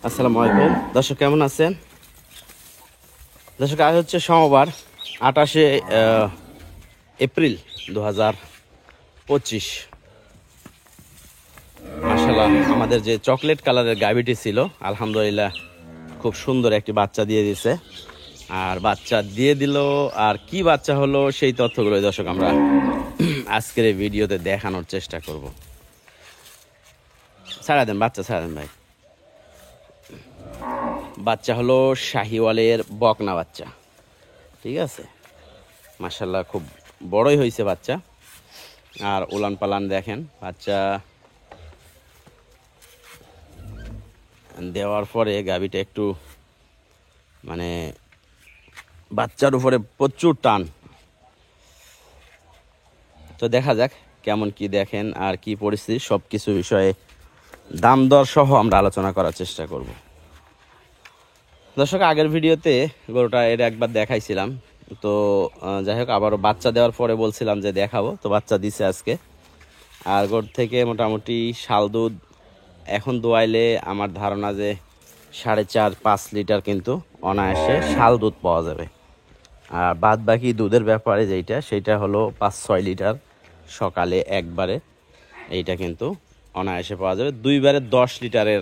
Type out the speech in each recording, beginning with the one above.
আসসালামু আলাইকুম দর্শক, কেমন আছেন? দর্শক, আজ হচ্ছে সোমবার 28শে এপ্রিল 2025। মাশাআল্লাহ, আমাদের যে চকলেট কালারের গাভীটি ছিল আলহামদুলিল্লাহ খুব সুন্দর একটি বাচ্চা দিয়ে দিছে। আর বাচ্চা দিয়ে দিল, আর কি বাচ্চা হলো সেই তথ্যগুলো দর্শক আমরা আজকের এই ভিডিওতে দেখানোর চেষ্টা করব। ছাড়া দেন, বাচ্চা ছাড়া দেন ভাই। বাচ্চা হলো শাহিওয়ালের বকনা বাচ্চা, ঠিক আছে। মাশাল্লাহ খুব বড়ই হয়েছে বাচ্চা। আর উলান পালান দেখেন, বাচ্চা দেওয়ার পরে গাভীটা একটু মানে বাচ্চার উপরে প্রচুর টান। তো দেখা যাক কেমন কি দেখেন আর কি পরিস্থিতি, সব কিছু বিষয়ে দাম দর সহ আমরা আলোচনা করার চেষ্টা করব। দর্শক, আগের ভিডিওতে গরুটা এর একবার দেখাইছিলাম, তো যাই হোক আবারও বাচ্চা দেওয়ার পরে বলছিলাম যে দেখাবো, তো বাচ্চা দিছে আজকে। আর গরু থেকে মোটামুটি শাল দুধ এখন দোয়াইলে আমার ধারণা যে 4.5-5 লিটার কিন্তু অনায়াসে শাল দুধ পাওয়া যাবে। আর বাদ বাকি দুধের ব্যাপারে সেইটা হলো 5-6 লিটার সকালে একবারে, এইটা কিন্তু অনায়াসে পাওয়া যাবে। দুইবারে 10 লিটারের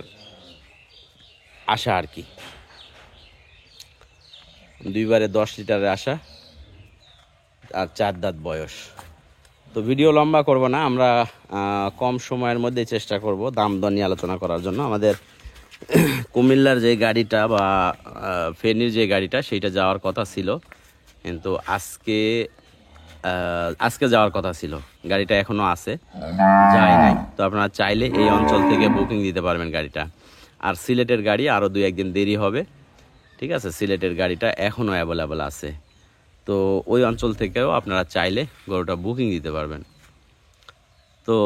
আশা আর কি, দুইবারে 10 লিটারের আশা। আর 4 দাঁত বয়স। তো ভিডিও লম্বা করব না, আমরা কম সময়ের মধ্যে চেষ্টা করব দাম দর নিয়ে আলোচনা করার জন্য। আমাদের কুমিল্লার যে গাড়িটা বা ফেনীর যে গাড়িটা সেইটা যাওয়ার কথা ছিল, কিন্তু আজকে যাওয়ার কথা ছিল, গাড়িটা এখনও আছে, যায় নাই। তো আপনারা চাইলে এই অঞ্চল থেকে বুকিং দিতে পারবেন গাড়িটা। আর সিলেটের গাড়ি আরও 2-1 দিন দেরি হবে, ঠিক আছে। সিলেটের গাড়িটা এখনও অ্যাভেলেবেল আছে, তো ওই অঞ্চল থেকেও আপনারা চাইলে গরুটা বুকিং দিতে পারবেন। তো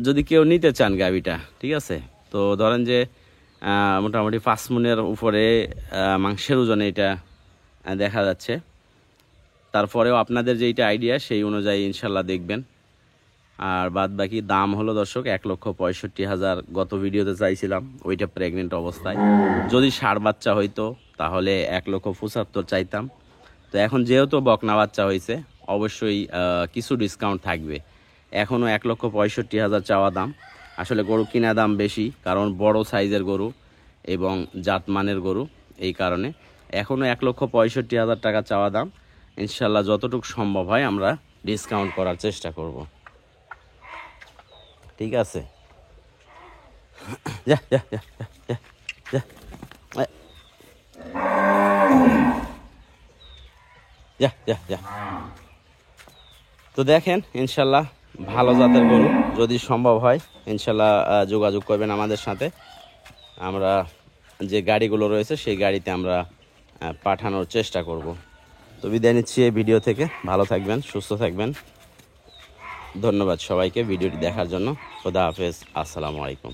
যদি কেউ নিতে চান গাভিটা, ঠিক আছে, তো ধরেন যে মোটামুটি 5 মণের উপরে মাংসের ওজনে এটা দেখা যাচ্ছে। তারপরেও আপনাদের যেইটা আইডিয়া সেই অনুযায়ী ইনশাল্লাহ দেখবেন। আর বাদ বাকি দাম হলো দর্শক 1,65,000 গত ভিডিওতে চাইছিলাম, ওইটা প্রেগনেন্ট অবস্থায়। যদি ষাঁড় বাচ্চা হইতো তাহলে 1,75,000 চাইতাম। তো এখন যেহেতু বকনা বাচ্চা হয়েছে, অবশ্যই কিছু ডিসকাউন্ট থাকবে। এখনও 1,65,000 চাওয়া দাম। আসলে গরু কিনা দাম বেশি, কারণ বড় সাইজের গরু এবং জাতমানের গরু, এই কারণে এখনও 1,65,000 টাকা চাওয়া দাম। ইনশাল্লাহ যতটুকু সম্ভব হয় আমরা ডিসকাউন্ট করার চেষ্টা করব, ঠিক আছে। যা যা যা যা যা যা যা যা। তো দেখেন, ইনশাল্লাহ ভালো জাতের গরু, যদি সম্ভব হয় ইনশাল্লাহ যোগাযোগ করবেন আমাদের সাথে। আমরা যে গাড়িগুলো রয়েছে সেই গাড়িতে আমরা পাঠানোর চেষ্টা করব। তো বিদায় নিচ্ছি এই ভিডিও থেকে। ভালো থাকবেন, সুস্থ থাকবেন। ধন্যবাদ সবাইকে ভিডিওটি দেখার জন্য। খোদা হাফেজ, আসসালামু আলাইকুম।